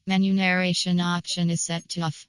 Menu narration option is set to off.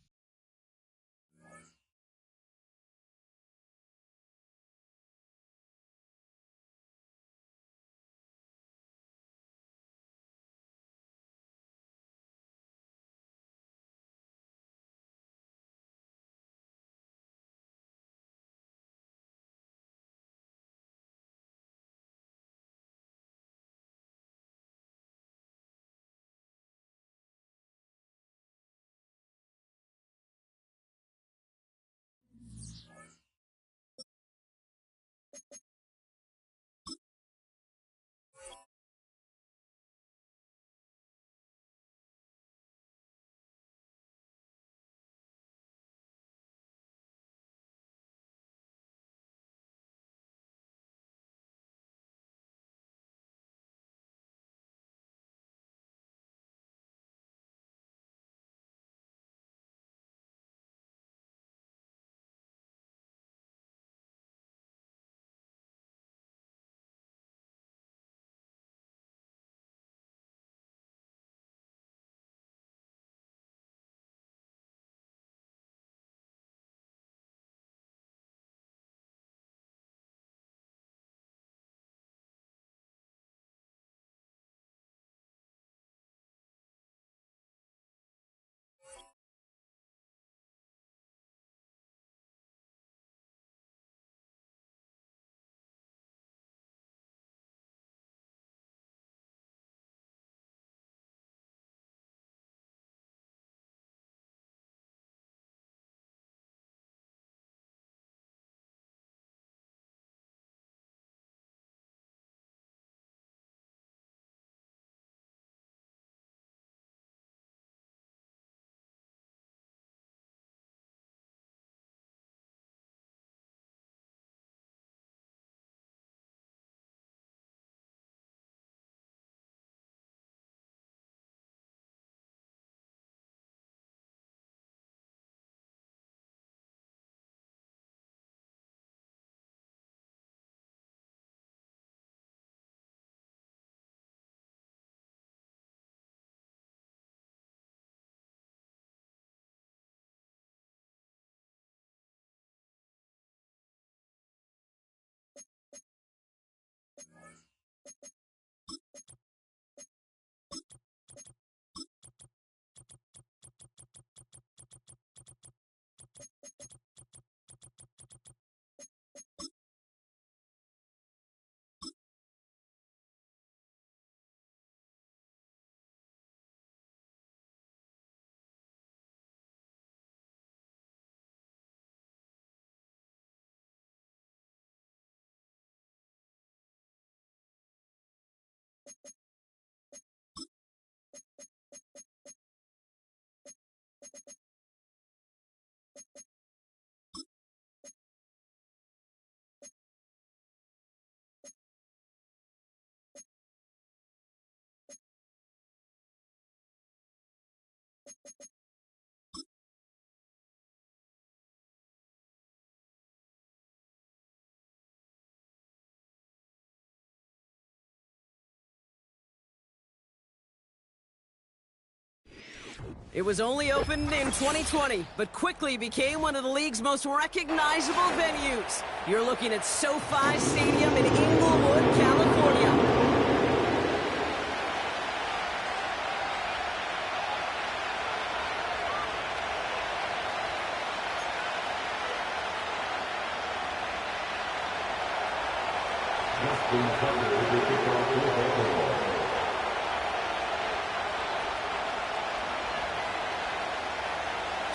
It was only opened in 2020, but quickly became one of the league's most recognizable venues. You're looking at SoFi Stadium in Inglewood, California.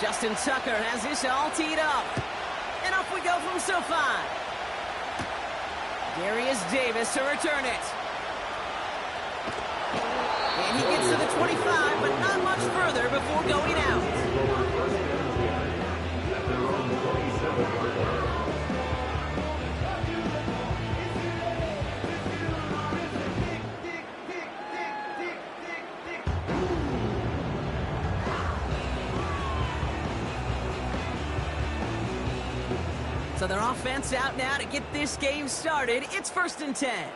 Justin Tucker has this all teed up. And off we go from SoFi. Darius Davis to return it. And he gets to the 25, but not much further before going out. So their offense out now to get this game started. It's 1st and 10.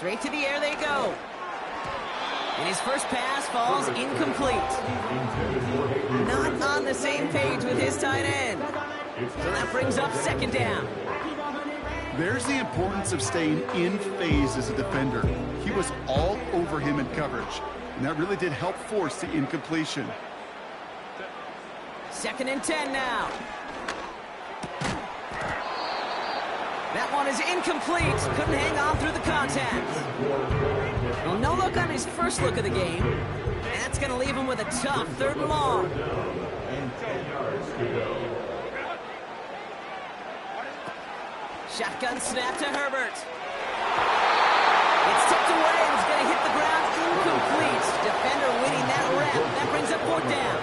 Straight to the air they go. And his first pass falls incomplete. Not on the same page with his tight end. So that brings up second down. There's the importance of staying in phase as a defender. He was all over him in coverage, and that really did help force the incompletion. 2nd and 10 now. That one is incomplete. Couldn't hang on through the contact. Well, no look on his first look of the game. And that's going to leave him with a tough 3rd and long. Shotgun snap to Herbert. It's tipped away and it's going to hit the ground incomplete. Defender winning that rep. That brings up 4th down.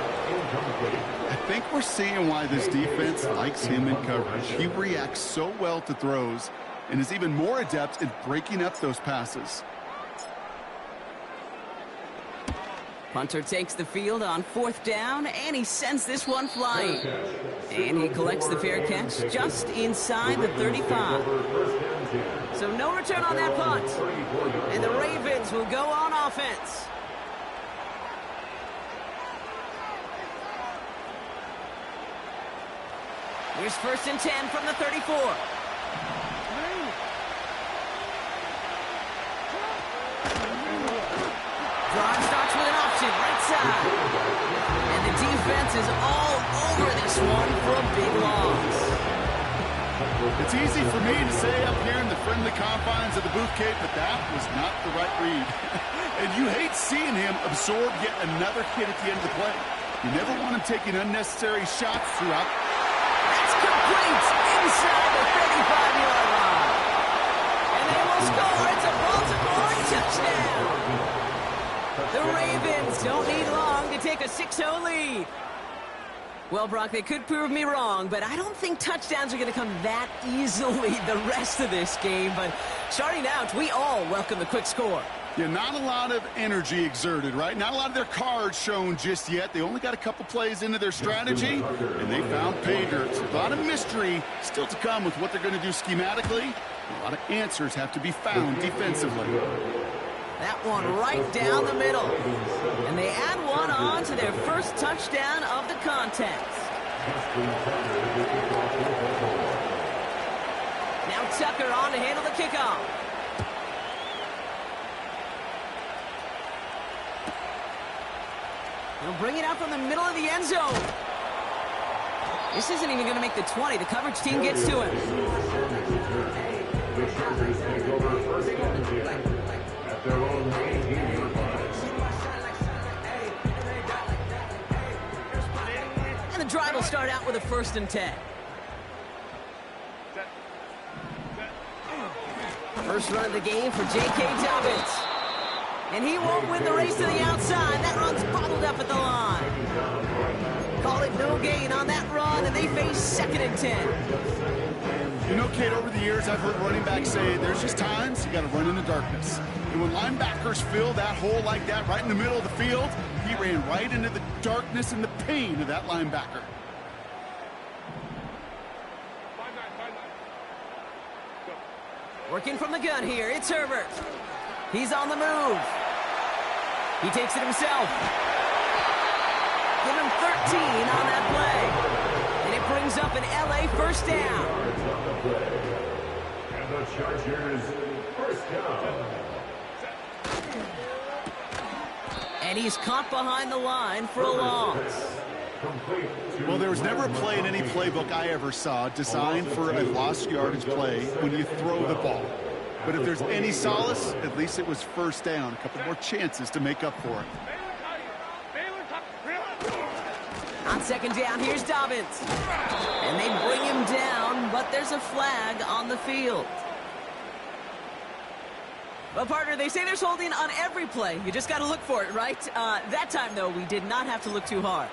I think we're seeing why this defense likes him in coverage. He reacts so well to throws and is even more adept at breaking up those passes. Punter takes the field on 4th down, and he sends this one flying. And he collects the fair catch just inside the 35. So no return on that punt. And the Ravens will go on offense. Here's 1st and 10 from the 34. Drive starts with an option, right side. And the defense is all over this one for a big loss. It's easy for me to say up here in the friendly confines of the booth cape, but that was not the right read. And you hate seeing him absorb yet another hit at the end of the play. You never want him taking unnecessary shots throughout. That's complete inside the 35-yard line. And they will score. It's a Baltimore touchdown. The Ravens don't need long to take a 6-0 lead. Well, Brock, they could prove me wrong, but I don't think touchdowns are going to come that easily the rest of this game. But starting out, we all welcome the quick score. Yeah, not a lot of energy exerted, right? Not a lot of their cards shown just yet. They only got a couple plays into their strategy, and they found pay dirt. A lot of mystery still to come with what they're going to do schematically. A lot of answers have to be found defensively. That one right down the middle. And they add one on to their first touchdown of the contest. Now Tucker on to handle the kickoff. He'll bring it out from the middle of the end zone. This isn't even going to make the 20. The coverage team gets to him. And the drive will start out with a 1st and 10. First run of the game for J.K. Dobbins. And he won't win the race to the outside. That run's bottled up at the line. Call it no gain on that run, and they face 2nd and 10. You know, Kate, over the years, I've heard running backs say there's just times you got to run in the darkness. And when linebackers fill that hole like that right in the middle of the field, he ran right into the darkness and the pain of that linebacker. Working from the gun here, it's Herbert. He's on the move. He takes it himself. Give him 13 on that play. And it brings up an LA first down. And the Chargers first down. And he's caught behind the line for a loss. Well, there was never a play in any playbook I ever saw designed for a lost yardage play when you throw the ball. But if there's any solace, at least it was first down. A couple more chances to make up for it. On 2nd down, here's Dobbins. And they bring him down, but there's a flag on the field. Well, partner, they say there's holding on every play. You just got to look for it, right? That time, though, we did not have to look too hard.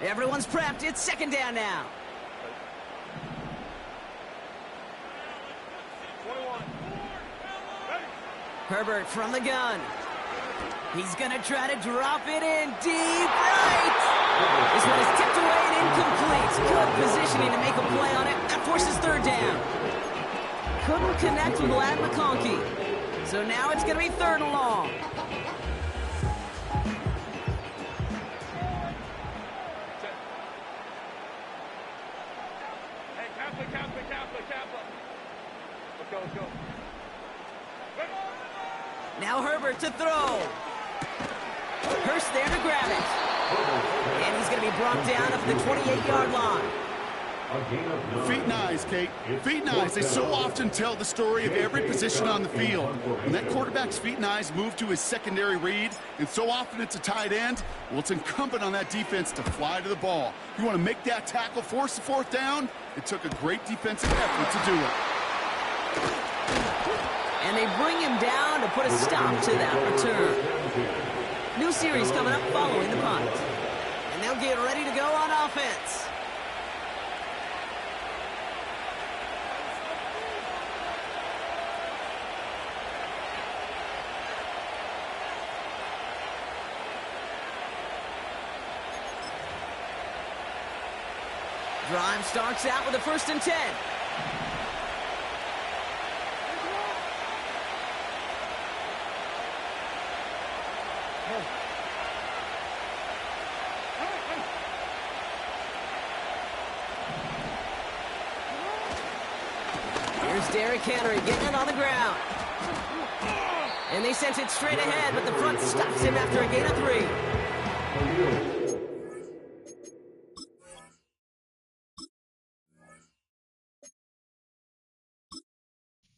Everyone's prepped. It's 2nd down now. Herbert from the gun. He's going to try to drop it in deep right. This one is tipped away and incomplete. Good positioning to make a play on it. That forces third down. Couldn't connect with Lad McConkey. So now it's going to be third and long. Hey, Kaplan. Let's go. Now Herbert to throw. Hurst there to grab it. And he's going to be brought down up the 28-yard line. Feet and eyes, Kate. Feet and eyes. They so often tell the story of every position on the field. When that quarterback's feet and eyes move to his secondary read, and so often it's a tight end, well, it's incumbent on that defense to fly to the ball. You want to make that tackle, force the fourth down? It took a great defensive effort to do it. And they bring him down to put a stop to that return. New series coming up following the punt. And they'll get ready to go on offense. Drive starts out with a 1st and 10. Here's Derrick Henry getting it on the ground. And they sent it straight ahead, but the front stops him after a gain of 3.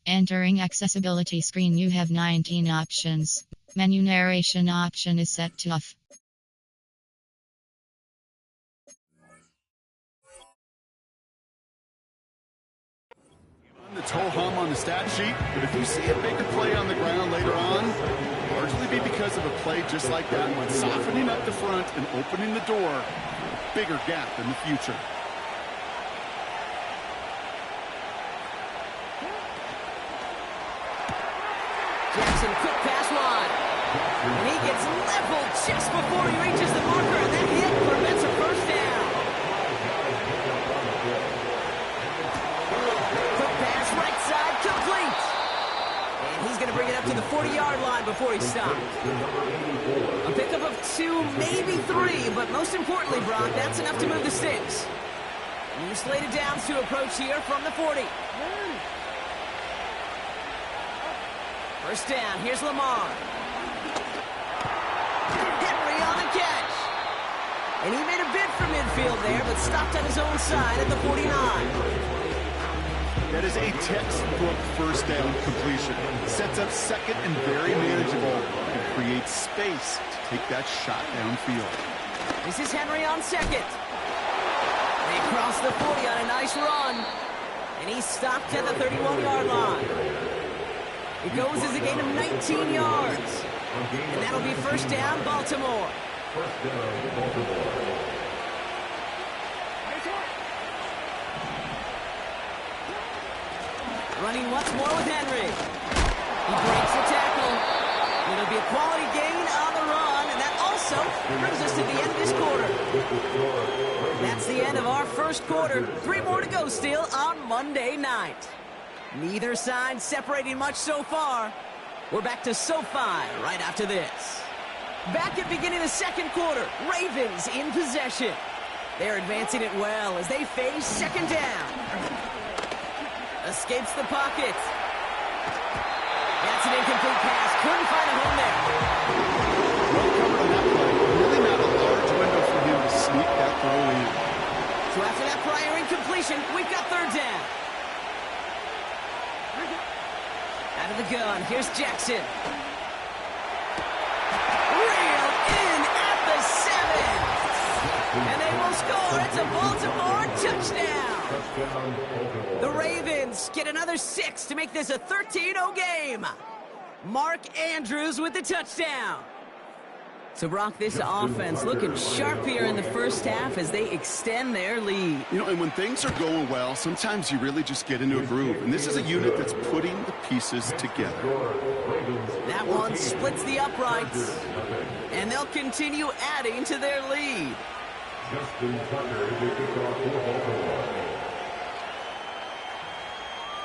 Entering accessibility screen, you have 19 options. Menu narration option is set to off. The ho-hum on the stat sheet, but if you see a bigger play on the ground later on, it'll largely be because of a play just like that one, softening up the front and opening the door, a bigger gap in the future. Jackson, quick pass wide. And he gets leveled just before he reaches the marker, and that hit prevents a first down. Quick pass, right side, complete. And he's going to bring it up to the 40-yard line before he stopped. A pickup of 2, maybe 3, but most importantly, Brock, that's enough to move the sticks. New slated downs to approach here from the 40. First down, here's Lamar. Henry on the catch. And he made a bid for midfield there, but stopped on his own side at the 49. That is a textbook first down completion. Sets up second and very manageable and creates space to take that shot downfield. This is Henry on second. They cross the 40 on a nice run. And he's stopped at the 31-yard line. It goes as a gain of 19 yards. And that'll be first down, Baltimore. Running once more with Henry. He breaks the tackle. It'll be a quality gain on the run, and that also brings us to the end of this quarter. That's the end of our first quarter. 3 more to go still on Monday night. Neither side separating much so far. We're back to SoFi right after this. Back at beginning of the second quarter, Ravens in possession. They're advancing it well as they face second down. Escapes the pocket. That's an incomplete pass. Couldn't find a home there. Well covered on that play. Really not a large window for him to sneak that throw in. So after that prior incompletion, we've got third down. Out of the gun, here's Jackson. Reeled in at the 7. And they will score. It's a Baltimore touchdown. The Ravens get another 6 to make this a 13-0 game. Mark Andrews with the touchdown. So, Brock, this offense looking sharp here in the first half as they extend their lead. You know, and when things are going well, sometimes you really just get into a groove. And this is a unit that's putting the pieces together. That one splits the uprights. And they'll continue adding to their lead.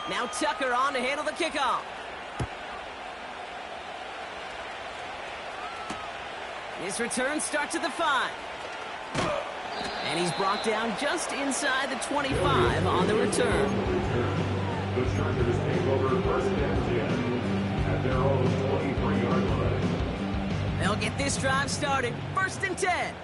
Now Tucker on to handle the kickoff. His return starts at the 5. And he's brought down just inside the 25 on the return. The Chargers take over first and 10 at their own 23-yard line. They'll get this drive started. First and 10.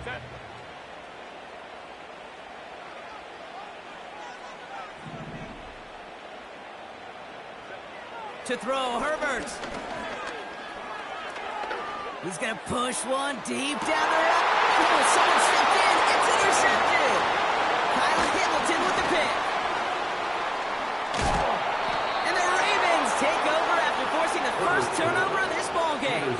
To throw, Herbert. He's going to push one deep down the road. Oh, someone stepped in. It's intercepted. Kyle Hamilton with the pick. And the Ravens take over after forcing the first turnover of this ball game.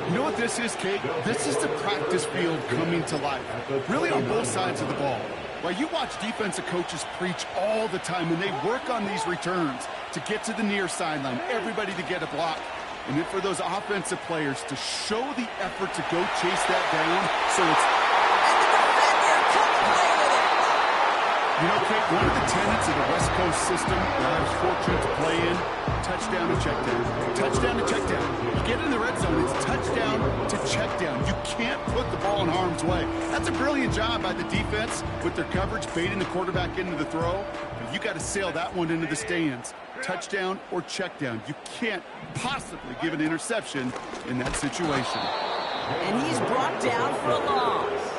You know what this is, Kate? This is the practice field coming to life. Really on both sides of the ball. Well, you watch defensive coaches preach all the time when they work on these returns to get to the near sideline, everybody to get a block. And then for those offensive players to show the effort to go chase that down, so it's... And the defender comes away with it. You know, Kate, one of the tenets of the West Coast system that I was fortunate to play in, touchdown to check down. Touchdown to check down. You get in the red zone, it's touchdown to check down. You can't put the ball in harm's way. That's a brilliant job by the defense with their coverage, baiting the quarterback into the throw. But you got to sail that one into the stands. Touchdown or check down. You can't possibly give an interception in that situation. And he's brought down for a loss.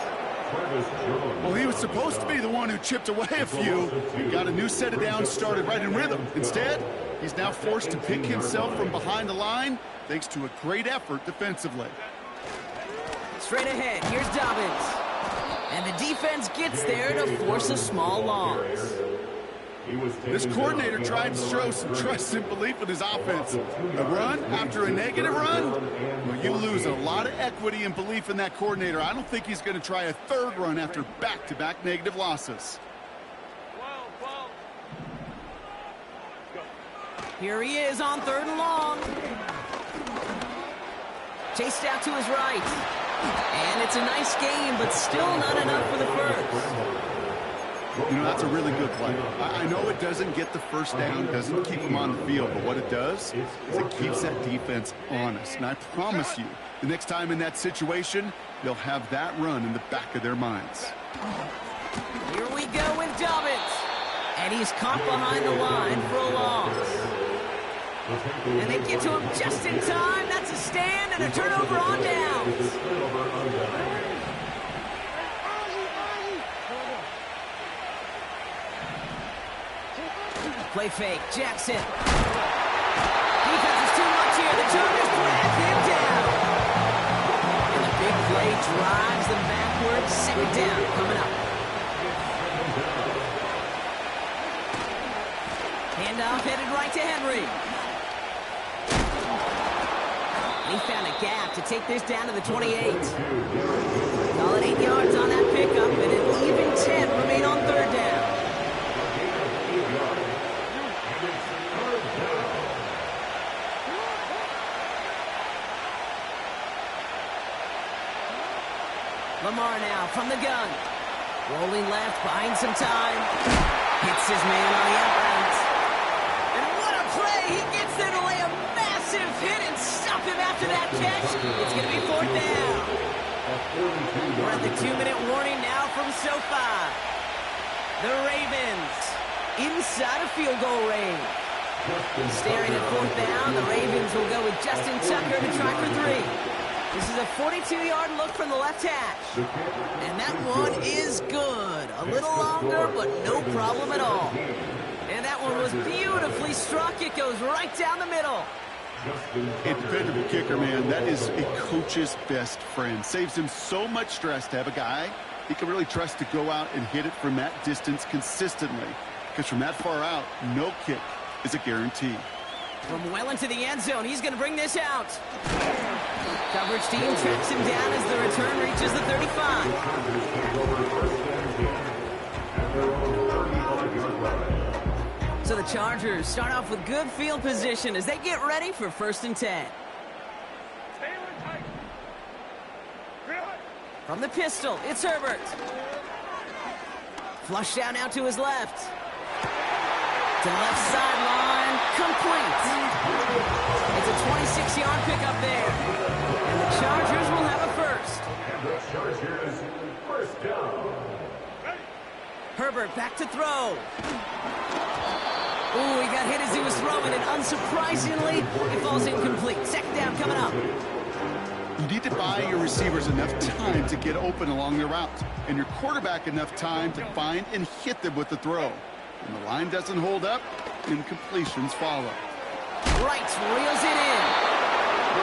Well, he was supposed to be the one who chipped away a few. He got a new set of downs started right in rhythm. Instead, he's now forced to pick himself from behind the line thanks to a great effort defensively. Straight ahead, here's Dobbins. And the defense gets there to force a small loss. This coordinator tried to show some trust and belief in his offense. A run after a negative run? Well, you lose a lot of equity and belief in that coordinator. I don't think he's going to try a third run after back-to-back negative losses. Here he is on 3rd and long. Chased out to his right. And it's a nice game, but still not enough for the first. You know, that's a really good play. I know it doesn't get the first down, doesn't keep them on the field, but what it does is it keeps that defense honest. And I promise you, the next time in that situation, they'll have that run in the back of their minds. Here we go with Dobbins. And he's caught behind the line for a loss. And they get to him just in time. That's a stand and a turnover on downs. Play fake, Jackson. Defense is too much here. The Chargers drag him down. And the big play drives them backwards. 2nd down coming up. Handoff headed right to Henry. He found a gap to take this down to the 28. Call it 8 yards on that pickup, and an even 10 remain on 3rd down. Lamar now from the gun. Rolling left, buying some time. Hits his man on the outright. And what a play! He gets there to lay a massive hit and stop him after that catch. It's going to be 4th down. We're at the 2-minute warning now from SoFi. The Ravens inside a field goal range. Staring at 4th down, the Ravens will go with Justin Tucker to try for 3. This is a 42-yard look from the left hash. And that one is good. A little longer, but no problem at all. And that one was beautifully struck. It goes right down the middle. A dependable kicker, man. That is a coach's best friend. Saves him so much stress to have a guy he can really trust to go out and hit it from that distance consistently. Because from that far out, no kick is a guarantee. From well into the end zone, he's going to bring this out. Coverage team tracks him down as the return reaches the 35. So the Chargers start off with good field position as they get ready for 1st and 10. From the pistol, it's Herbert. Flushed out now to his left. To the left sideline, complete. It's a 26-yard pickup there. And the Chargers will have a first. And the Chargers, first down. Herbert back to throw. Ooh, he got hit as he was throwing, and unsurprisingly, it falls incomplete. 2nd down coming up. You need to buy your receivers enough time to get open along their route, and your quarterback enough time to find and hit them with the throw. When the line doesn't hold up, incompletions follow. Wright reels it in.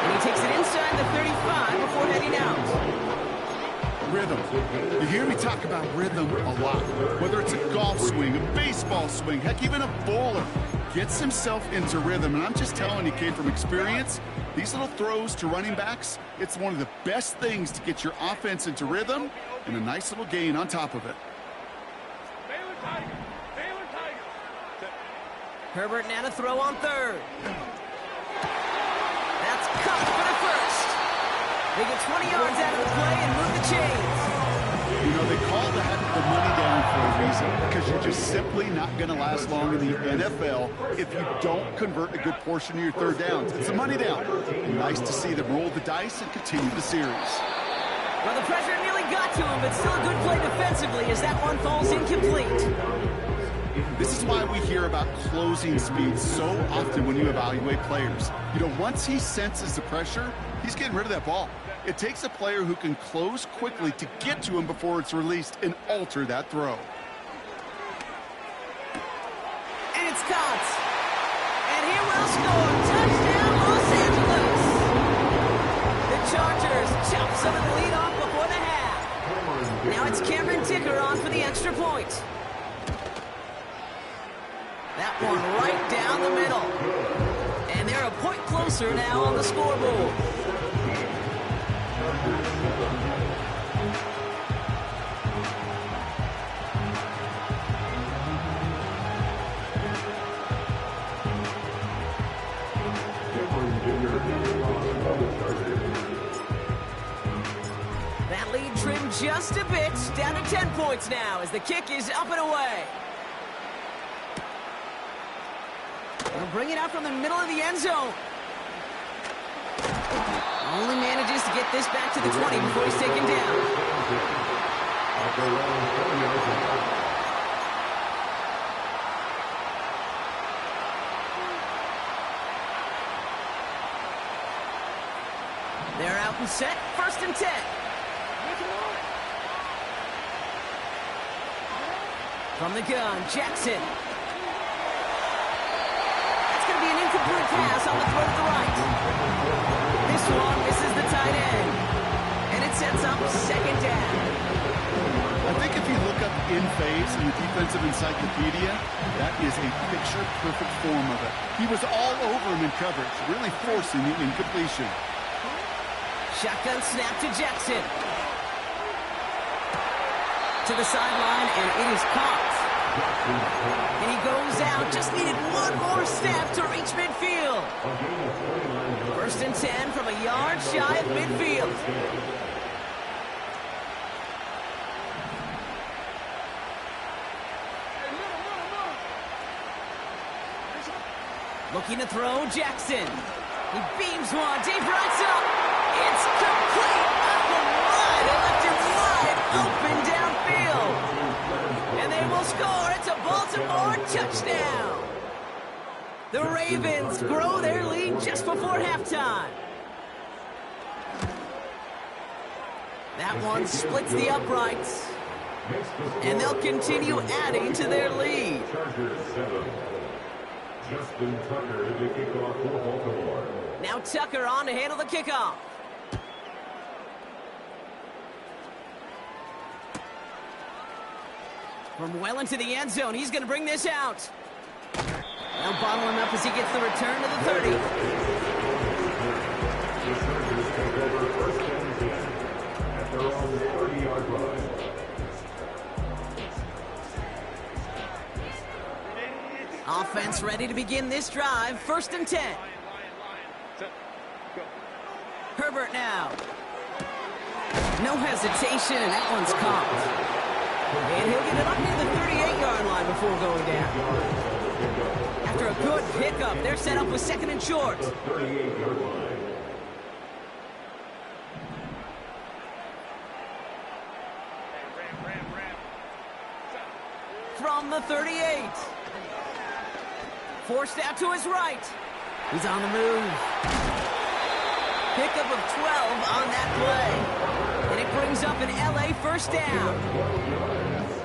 And he takes it inside the 35 before heading out. Rhythm. You hear me talk about rhythm a lot. Whether it's a golf swing, a baseball swing, heck, even a bowler gets himself into rhythm. And I'm just telling you, kid, from experience, these little throws to running backs, it's one of the best things to get your offense into rhythm and a nice little gain on top of it. Herbert now to throw on 3rd. That's caught for the first. They get 20 yards out of the play and move the chains. You know, they call that the money down for a reason, because you're just simply not going to last long in the NFL if you don't convert a good portion of your 3rd downs. It's a money down. And nice to see them roll the dice and continue the series. Well, the pressure nearly got to him, but still a good play defensively as that one falls incomplete. This is why we hear about closing speed so often when you evaluate players. You know, once he senses the pressure, he's getting rid of that ball. It takes a player who can close quickly to get to him before it's released and alter that throw. And it's caught. And he will score. Touchdown, Los Angeles. The Chargers chop some of the lead off before the half. Now it's Cameron Ticker on for the extra point. That one right down the middle. And they're a point closer now on the scoreboard. That lead trimmed just a bit, down to 10 points now as the kick is up and away. They'll bring it out from the middle of the end zone. Only manages to get this back to the 20 before he's taken down. They're out and set, 1st and 10. From the gun, Jackson. That's going to be an incomplete pass on the throw to the right. This one misses the tight end. And it sets up 2nd down. I think if you look up in phase in the defensive encyclopedia, that is a picture-perfect form of it. He was all over him in coverage, really forcing the incompletion. Shotgun snap to Jackson. To the sideline, and it is caught. And he goes out, just needed one more step to reach midfield. 1st and 10 from a yard shy of midfield. Looking to throw, Jackson. He beams one, deep right up. It's complete. Up and wide. They left him wide open downfield. And they will score. It's a Baltimore touchdown. The Ravens grow their lead just before halftime. That one splits the uprights. And they'll continue adding to their lead. Justin Tucker to kick off for Baltimore. Now Tucker on to handle the kickoff. From well into the end zone, he's going to bring this out. Now bottle him up as he gets the return to the 30. Offense ready to begin this drive. 1st and 10. Lion, set, go. Herbert now. No hesitation, and that one's caught. And he'll get it up near the 38-yard line before going down. After a good pickup, they're set up with 2nd and short. 38-yard line. Ram. From the 38. Forced out to his right. He's on the move. Pickup of 12 on that play. And it brings up an LA 1st down.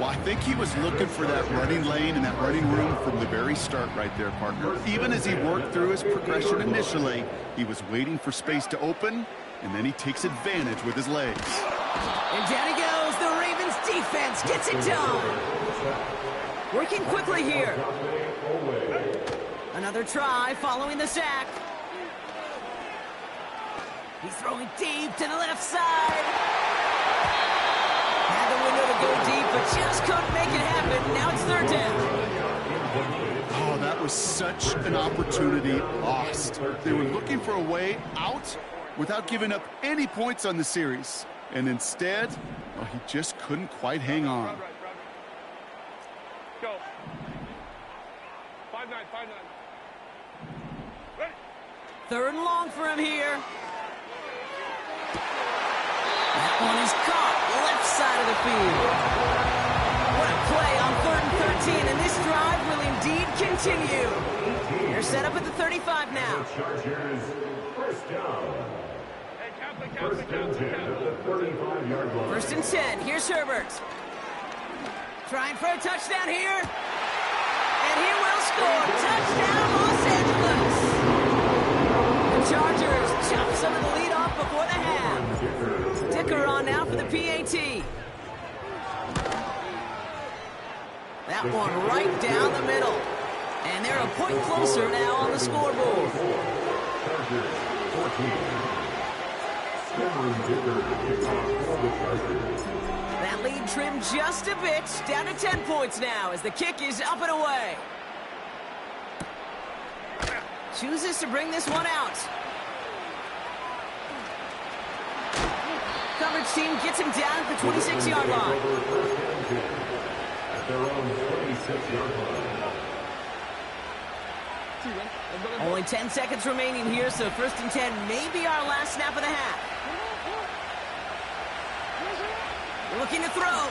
Well, I think he was looking for that running lane and that running room from the very start right there, partner. Even as he worked through his progression initially, he was waiting for space to open, and then he takes advantage with his legs. And down he goes. The Ravens defense gets it done. Working quickly here. Another try following the sack. He's throwing deep to the left side. Had the window to go deep, but just couldn't make it happen. Now it's 3rd down. Oh, that was such an opportunity lost. They were looking for a way out without giving up any points on the series. And instead, well, he just couldn't quite hang on. Go. 5-9. Ready. 3rd and long for him here. That one is caught left side of the field. What a play on 3rd and 13, and this drive will indeed continue. They're set up at the 35 now. Chargers, 1st down. Hey, Catholic. 1st and 10 at the 35-yard line. 1st and 10. Here's Herbert. Trying for a touchdown here. And he will score. Touchdown, Los Angeles. The Chargers chop some of the lead off before the half. Dicker on now for the PAT. That one right down the middle. And they're a point closer now on the scoreboard. Chargers, 14. Cameron Dicker to kick off for the Chargers. That lead trimmed just a bit. Down to 10 points now as the kick is up and away. Chooses to bring this one out. Coverage team gets him down at the 26-yard line. At their own 26-yard line. Only 10 seconds remaining here, so 1st and 10 may be our last snap of the half. Looking to throw.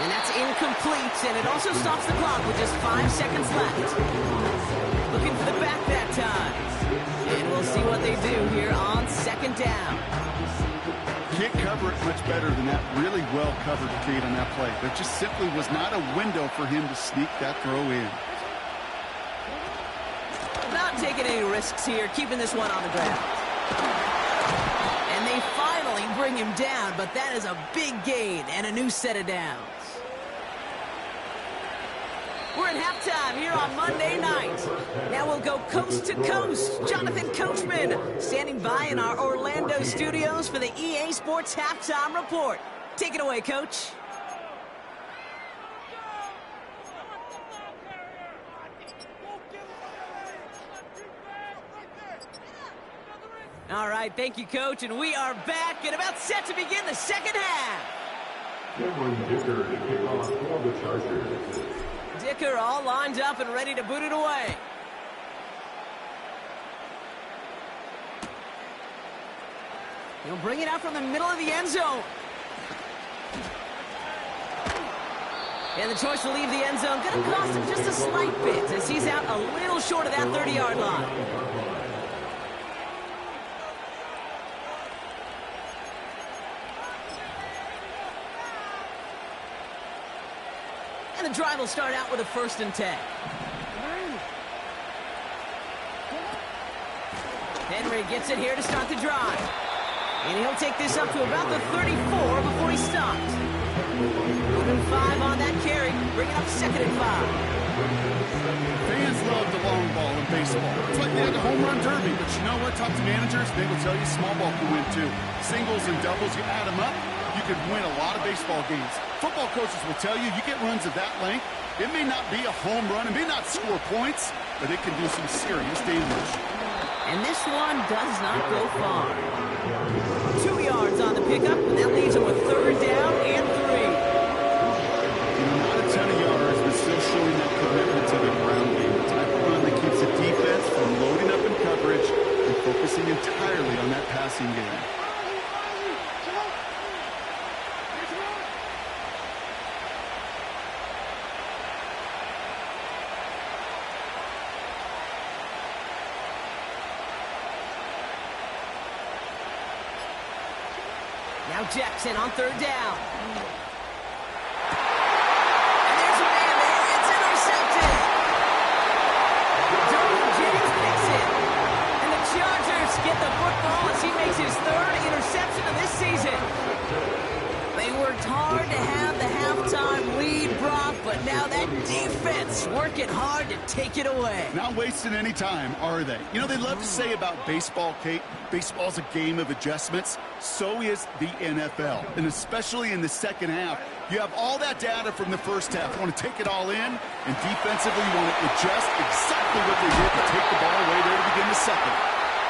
And that's incomplete, and it also stops the clock with just 5 seconds left. Looking for the back that time. And we'll see what they do here on 2nd down. Can't cover it much better than that really well-covered Cade on that play. There just simply was not a window for him to sneak that throw in. Not taking any risks here, keeping this one on the ground. And they finally bring him down, but that is a big gain and a new set of downs. We're at halftime here on Monday night. Now we'll go coast to coast. Jonathan Coachman standing by in our Orlando studios for the EA Sports Halftime Report. Take it away, Coach. All right, thank you, Coach, and we are back and about set to begin the 2nd half. Cameron Dicker to kick off for the Chargers. Dicker all lined up and ready to boot it away. He'll bring it out from the middle of the end zone. And the choice to leave the end zone going to cost him just a slight bit as he's out a little short of that 30-yard line. And the drive will start out with a 1st and 10. Henry gets it here to start the drive. And he'll take this up to about the 34 before he stops. 5 on that carry, bringing up 2nd and 5. Fans love the long ball in baseball. It's like they had the home run derby, but you know what? Talk to managers, they will tell you small ball can win too. Singles and doubles, you add them up, you could win a lot of baseball games. Football coaches will tell you, you get runs of that length, it may not be a home run, it may not score points, but it can do some serious damage. And this one does not go far. 2 yards on the pickup, and that leaves him with third down and 3. Not a ton of yards, but still showing that commitment to the ground game. The type of run that keeps the defense from loading up in coverage and focusing entirely on that passing game. Now Jackson on third down. And there's a man there. It's intercepted. Derwin James picks it. And the Chargers get the football as he makes his third interception of this season. They worked hard to have the halftime lead, Brock, but now that defense working hard to take it away. Not wasting any time, are they? You know, they love to say about baseball, Kate, baseball's a game of adjustments. So is the NFL. And especially in the second half, you have all that data from the first half. You want to take it all in, and defensively you want to adjust exactly what they did to take the ball away there to begin the second.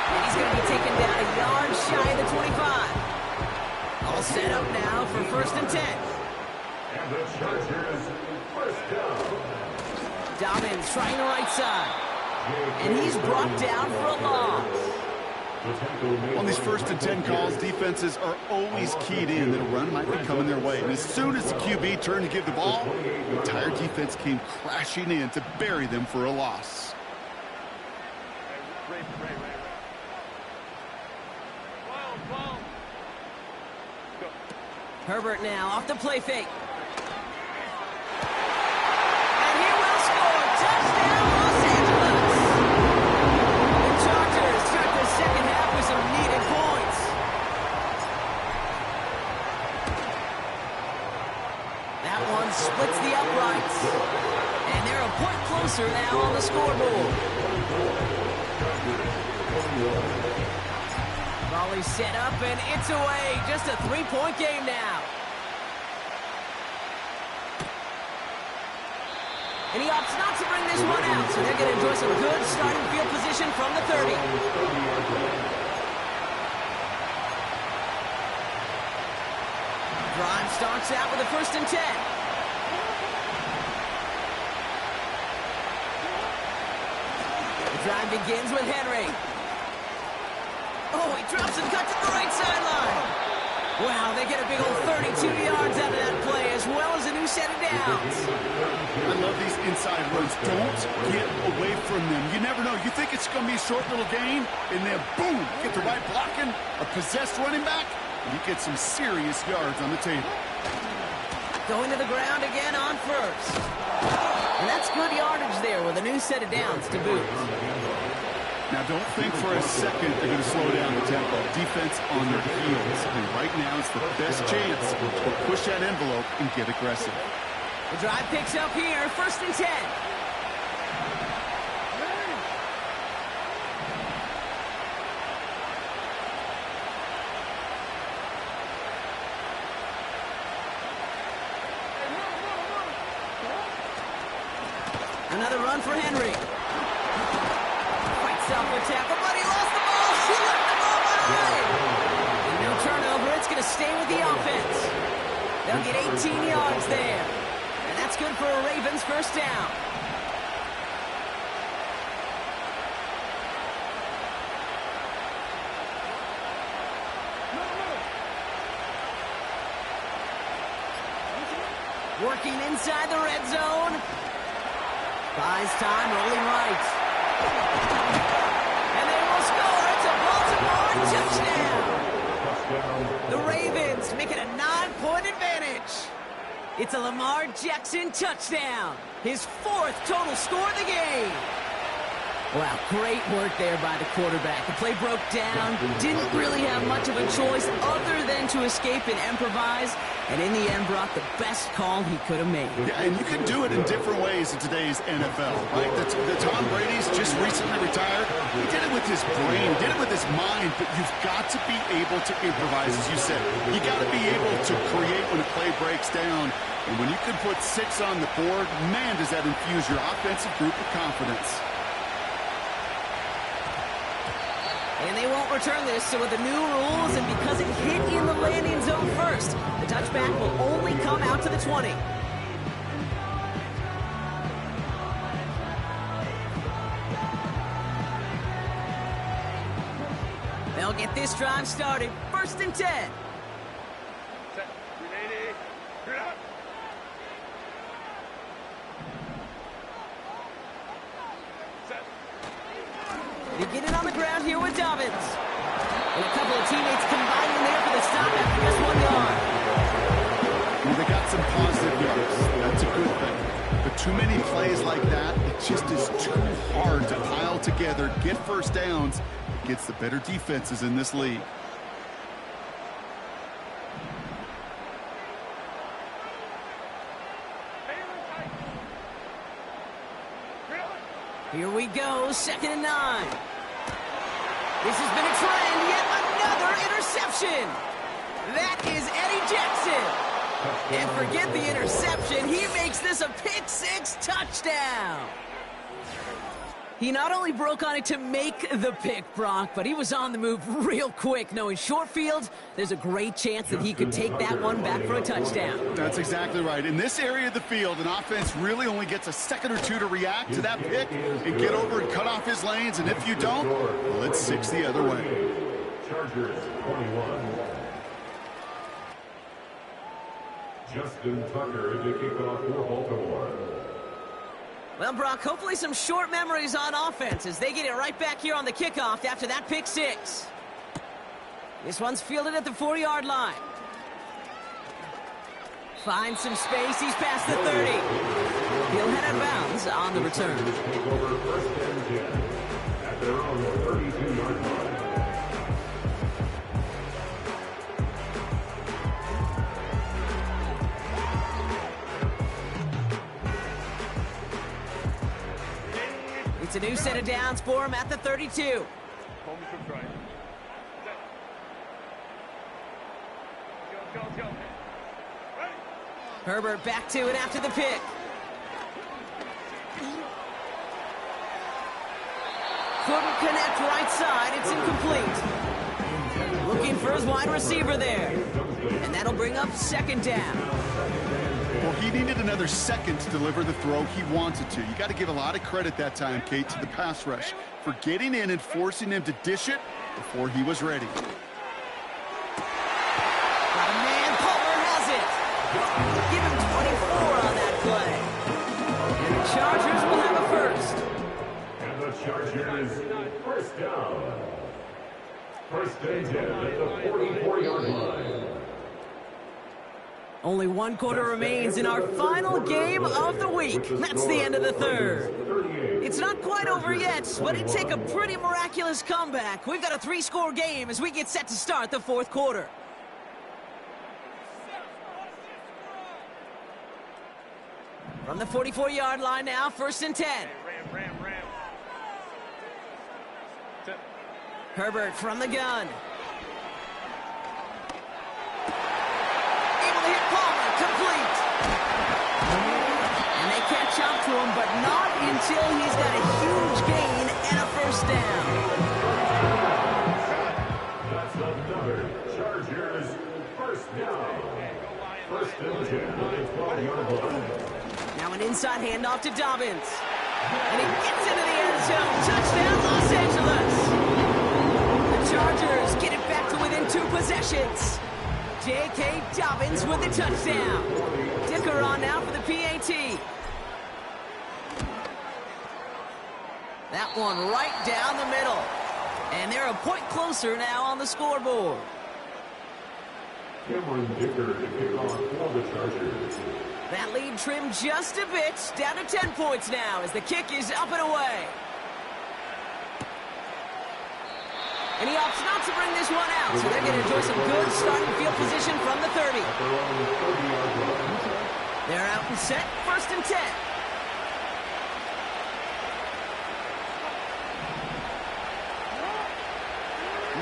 And he's going to be taken down a yard shy of the 25. All set up now for 1st and 10. And the Chargers, first down. Dobbins trying the right side. And he's brought down for a loss. On these 1st and 10 calls, defenses are always keyed in that a run might be coming their way. And as soon as the QB turned to give the ball, the entire defense came crashing in to bury them for a loss. Herbert now off the play fake. And he will score. Touchdown, Los Angeles. The Chargers start the second half with some needed points. That one splits the uprights. And they're a point closer now on the scoreboard. Volley set up, and it's away. Just a 3-point game now. And he opts not to bring this one out, so they're going to enjoy some good starting field position from the 30. Drive starts out with a 1st and 10. The drive begins with Henry. Oh, he drops and cuts to the right sideline. Wow, they get a big old 32 yards out of that play, as well as a new set of downs. I love these inside runs. Don't get away from them. You never know. You think it's going to be a short little gain, and then boom, get the right blocking, a possessed running back, and you get some serious yards on the table. Going to the ground again on 1st. And that's good yardage there with a new set of downs to boot. Now, don't think for a second they're going to slow down the tempo. Defense on their heels. And right now it's the best chance to push that envelope and get aggressive. The drive picks up here, 1st and 10. Another run for Henry. Off a tackle, but he lost the ball. He left the ball behind. And no turnover. It's going to stay with the offense. They'll get 18 yards there. And that's good for a Ravens 1st down. Working inside the red zone. Buys time, rolling right. And they will score. It's a Baltimore touchdown. The Ravens make it a 9-point advantage. It's a Lamar Jackson touchdown. His 4th total score of the game. Wow, great work there by the quarterback. The play broke down. Didn't really have much of a choice other than to escape and improvise. And in the end, brought the best call he could have made. Yeah, and you can do it in different ways in today's NFL, right? The Tom Brady's just just recently retired, he did it with his brain, did it with his mind, but you've got to be able to improvise, as you said. You got to be able to create when a play breaks down. And when you can put 6 on the board, man, does that infuse your offensive group with confidence. And they won't return this, so with the new rules and because it hit in the landing zone first, the touchback will only come out to the 20. They'll get this drive started. 1st and 10. Set. Ready. Get up. Set. They get it on the ground here with Dobbins. And a couple of teammates combining there for the stop after just 1 yard. Well, they got some positive yards. That's a good thing. But too many plays like that, it just is too hard to pile together, get first downs. It gets the better defenses in this league. Here we go, 2nd and 9. This has been a trend, yet another interception. That is Eddie Jackson. And forget the interception, he makes this a pick-6 touchdown. He not only broke on it to make the pick, Brock, but he was on the move real quick, knowing short field, there's a great chance that he could take that one back for a touchdown. That's exactly right. In this area of the field, an offense really only gets a second or two to react to that pick and get over and cut off his lanes, and if you don't, well, it's 6 the other way. Chargers 21. Justin Tucker to kick off for Baltimore. Well, Brock, hopefully some short memories on offense as they get it right back here on the kickoff after that pick-6. This one's fielded at the 4-yard line. Finds some space. He's past the 30. He'll head out of bounds on the return. Take over 1st and 10 at their own 32-yard line. It's a new set of downs for him at the 32. Home to try. Set. Go. Ready. Herbert back to it after the pick. Couldn't connect right side. It's incomplete. Looking for his wide receiver there. And that'll bring up 2nd down. Well, he needed another second to deliver the throw he wanted to. You got to give a lot of credit that time, Kate, to the pass rush for getting in and forcing him to dish it before he was ready. Got a man. Palmer has it. Give him 24 on that play. And the Chargers will have a first. And the Chargers 1st down. 1st and 10 at the 44-yard line. Only 1 quarter remains in our final game of the week. That's the end of the 3rd. It's not quite over yet, but it'd take a pretty miraculous comeback. We've got a 3-score game as we get set to start the 4th quarter. From the 44-yard line now, 1st and 10. Ram. Set. Herbert from the gun. Complete. And they catch up to him, but not until he's got a huge gain and a 1st down. That's another Chargers 1st down. 1st and 10 at the 12-yard line. Now an inside handoff to Dobbins. And he gets into the end zone. Touchdown, Los Angeles. The Chargers get it back to within 2 possessions. J.K. Dobbins with the touchdown. Dicker on now for the PAT. That one right down the middle. And they're a point closer now on the scoreboard. Cameron Dicker to kick off for the Chargers. That lead trimmed just a bit, down to 10 points now as the kick is up and away. And he opts not to bring this one out, so they're going to enjoy some good starting field position from the 30. They're out and set, 1st and 10.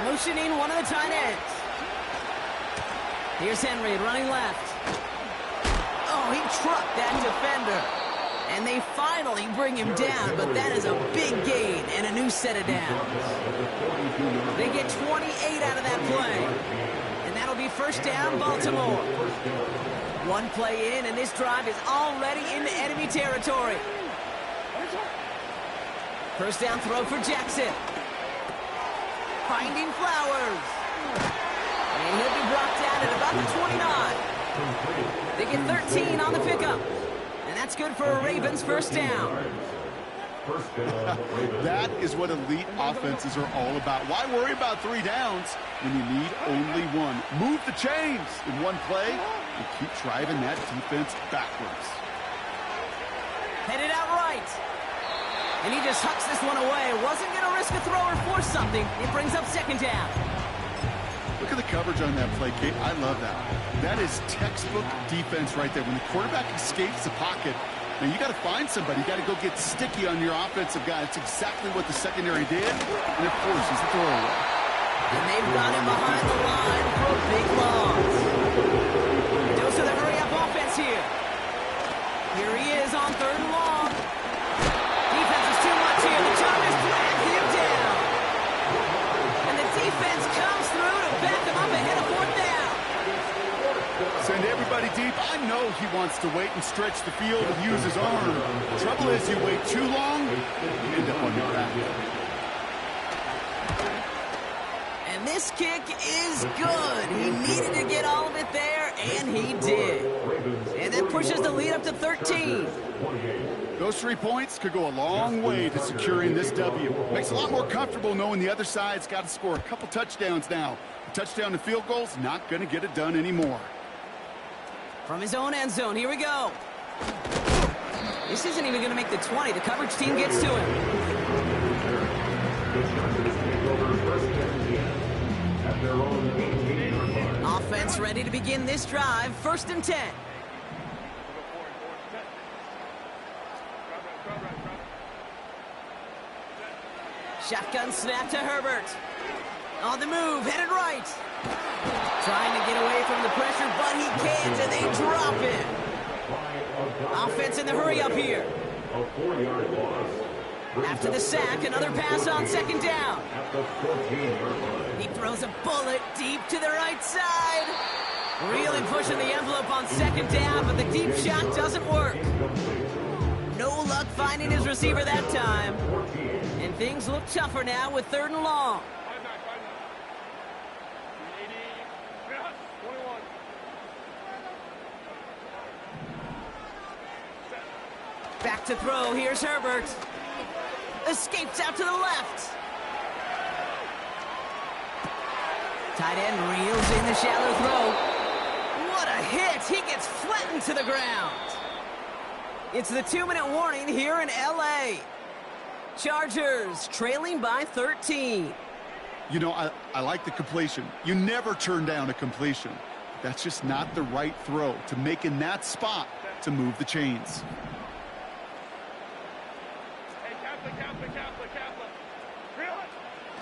Motioning one of the tight ends. Here's Henry running left. Oh, he trucked that defender. And they finally bring him down, but that is a big gain and a new set of downs. They get 28 out of that play. And that'll be first down, Baltimore. One play in, and this drive is already into enemy territory. First down throw for Jackson. Finding Flowers. And he'll be brought down at about the 29. They get 13 on the pickup. And that's good for a Ravens first down. That is what elite offenses are all about. Why worry about 3 downs when you need only one? Move the chains in one play and keep driving that defense backwards. Headed out right. And he just hucks this one away. Wasn't going to risk a throw or force something. It brings up second down. Look at the coverage on that play, Kate. I love that. That is textbook defense right there. When the quarterback escapes the pocket, now you got to find somebody. You got to go get sticky on your offensive guy. That's exactly what the secondary did. And it forces the throwaway. And they've got him behind the line for a big loss. Goes to the hurry-up offense here. Here he is on third and long. Defense is too much here. The Chargers drag him down. And the defense comes through to back him up ahead of fourth down. Send everybody deep. I know he wants to wait and stretch the field and use his arm. The trouble is you wait too long, you end up on your back. And this kick is good. He needed to get all of it there, and he did. And that pushes the lead up to 13. Those 3 points could go a long way to securing this W. Makes it a lot more comfortable knowing the other side's got to score a couple touchdowns now. A touchdown and field goal's not going to get it done anymore. From his own end zone, here we go. This isn't even going to make the 20. The coverage team gets to him. Offense ready to begin this drive. First and 10. Shotgun snap to Herbert. On the move, headed right. Trying to get away from the pressure, but he can't, and they drop it. Offense in the hurry up here. After the sack, another pass on second down. He throws a bullet deep to the right side. Really pushing the envelope on second down, but the deep shot doesn't work. No luck finding his receiver that time. And things look tougher now with third and long. Back to throw. Here's Herbert. Escapes out to the left. Tight end reels in the shallow throw. What a hit. He gets flattened to the ground. It's the 2-minute warning here in L.A. Chargers trailing by 13. You know, I like the completion. You never turn down a completion. That's just not the right throw to make in that spot to move the chains.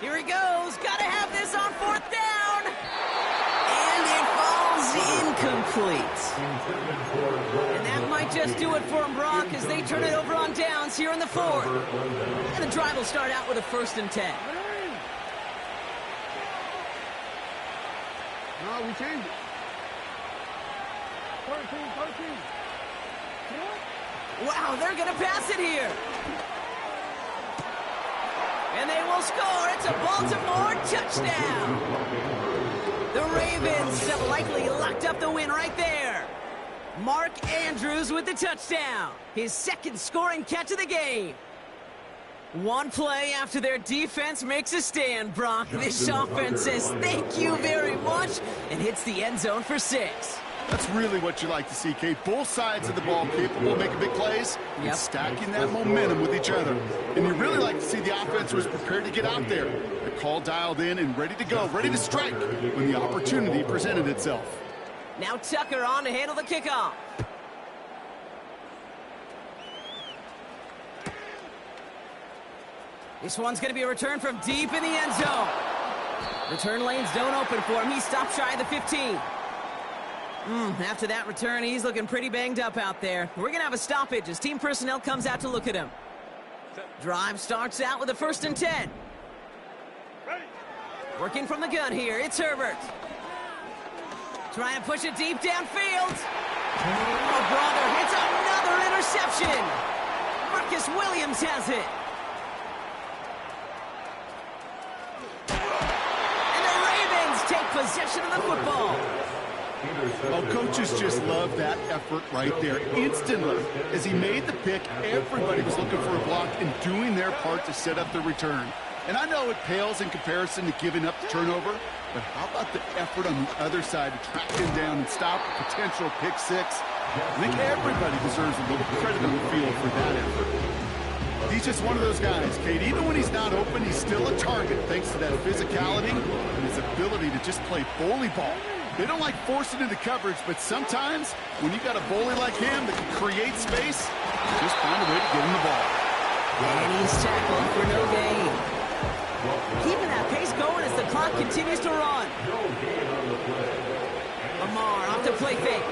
Here he goes. Got to have this on fourth down. And it falls incomplete. And that might just do it for him, Brock, as they turn it over on downs here in the fourth. And the drive will start out with a first and 10. No, we changed it. 13. Wow, they're going to pass it here. And they will score. It's a Baltimore touchdown. The Ravens have likely locked up the win right there. Mark Andrews with the touchdown. His second scoring catch of the game. One play after their defense makes a stand, Brock. This offense says thank you very much and hits the end zone for 6. That's really what you like to see, Kate. Both sides of the ball capable of making big plays and stacking that momentum with each other. And you really like to see the offense was prepared to get out there. The call dialed in and ready to go, ready to strike when the opportunity presented itself. Now Tucker on to handle the kickoff. This one's going to be a return from deep in the end zone. Return lanes don't open for him. He stopped shy of the 15. After that return, he's looking pretty banged up out there. We're going to have a stoppage as team personnel comes out to look at him. Drive starts out with a 1st and 10. Ready. Working from the gun here, it's Herbert. Trying to push it deep downfield. Oh, brother, it's another interception. Marcus Williams has it. And the Ravens take possession of the football. Oh, coaches just love that effort right there. Instantly, as he made the pick, everybody was looking for a block and doing their part to set up the return. And I know it pales in comparison to giving up the turnover, but how about the effort on the other side to track him down and stop a potential pick six? I think everybody deserves a little credit on the field for that effort. He's just one of those guys, Kate. Even when he's not open, he's still a target thanks to that physicality and his ability to just play bully ball. They don't like forcing into coverage, but sometimes when you got a bully like him that can create space, just find a way to get him the ball. And he's tackled for no gain. Keeping that pace going as the clock continues to run. Lamar off the play fake.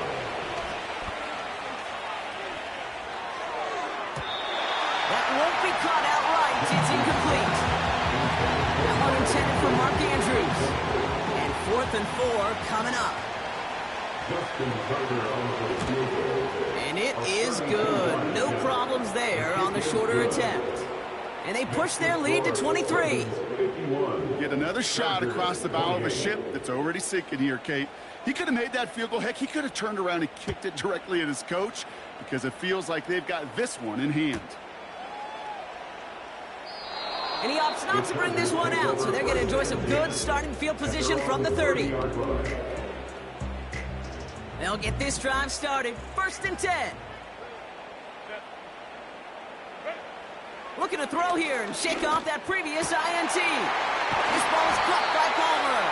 That won't be caught outright. It's incomplete. That one intended for Mark Andrews. And 4th and 4 coming up. And it is good. No problems there on the shorter attempt. And they push their lead to 23. Get another shot across the bow of a ship that's already sinking here, Kate. He could have made that field goal. Heck, he could have turned around and kicked it directly at his coach because it feels like they've got this one in hand. And he opts not to bring this one out, so they're going to enjoy some good starting field position from the 30. They'll get this drive started. 1st and 10. Looking to throw here and shake off that previous INT. This ball is caught by Palmer.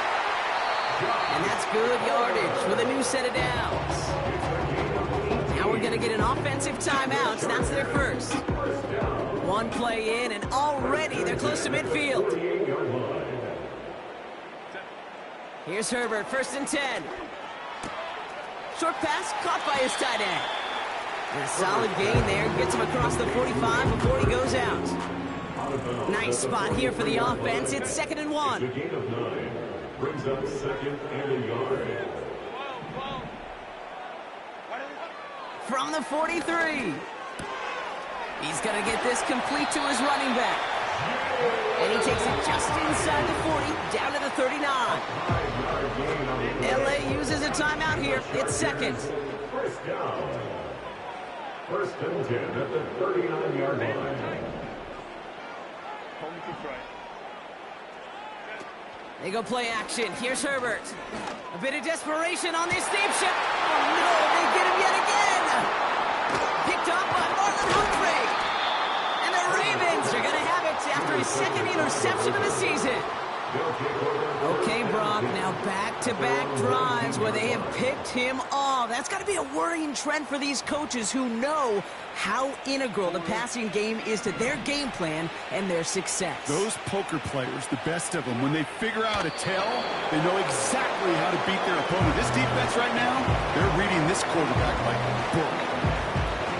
And that's good yardage with a new set of downs. Now we're going to get an offensive timeout, so that's their first. One play in, and already they're close to midfield. Here's Herbert, 1st and 10. Short pass caught by his tight end. And a solid gain there, gets him across the 45 before he goes out. Nice spot here for the offense. It's 2nd and 1. The gain of 9 brings up 2nd and a yard. From the 43. He's going to get this complete to his running back. And he takes it just inside the 40, down to the 39. LA uses a timeout here. It's 2nd. First down. 1st and 10 at the 39-yard line. Home to try. They go play action. Here's Herbert. A bit of desperation on this deep shot. Oh, no, they get him yet again. Picked up by Marlon Humphrey. And the Ravens are going to have it after his 2nd interception of the season. Okay, Brock, now back-to-back drives where they have picked him off. That's got to be a worrying trend for these coaches who know how integral the passing game is to their game plan and their success. Those poker players, the best of them, when they figure out a tell, they know exactly how to beat their opponent. This defense right now, they're reading this quarterback like a book.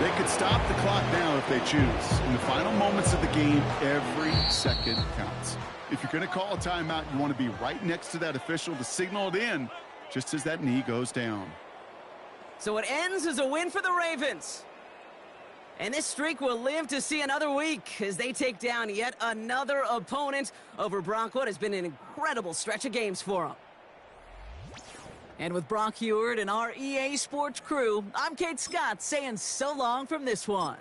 They could stop the clock now if they choose. In the final moments of the game, every second counts. If you're going to call a timeout, you want to be right next to that official to signal it in just as that knee goes down. So it ends as a win for the Ravens. And this streak will live to see another week as they take down yet another opponent over Brock. What has been an incredible stretch of games for them. And with Brock Heward and our EA Sports crew, I'm Kate Scott saying so long from this one.